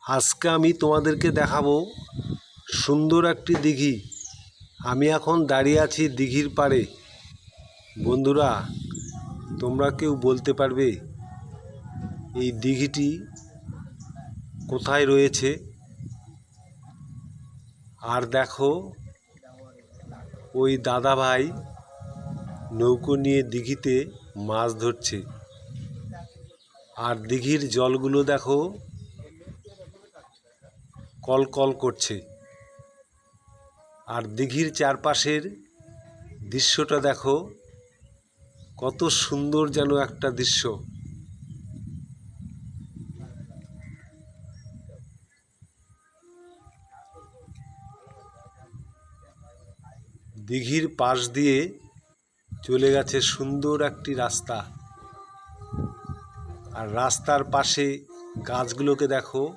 আজকে আমি তোমাদেরকে দেখাবো সুন্দর একটি দিঘি। আমি এখন দাঁড়িয়ে আছি দিঘির পাড়ে। বন্ধুরা, তোমরা কেউ বলতে পারবে এই দিঘিটি কোথায় রয়েছে? আর দেখো, ওই দাদা ভাই নৌকো নিয়ে দিঘিতে মাছ ধরছে। আর দিঘির জলগুলো দেখো কল কল করছে। আর দিঘির চারপাশের দৃশ্যটা দেখো, কত সুন্দর যেন একটা দৃশ্য। দিঘির পাশ দিয়ে চলে গেছে সুন্দর একটি রাস্তা। আর রাস্তার পাশে গাছগুলোকে দেখো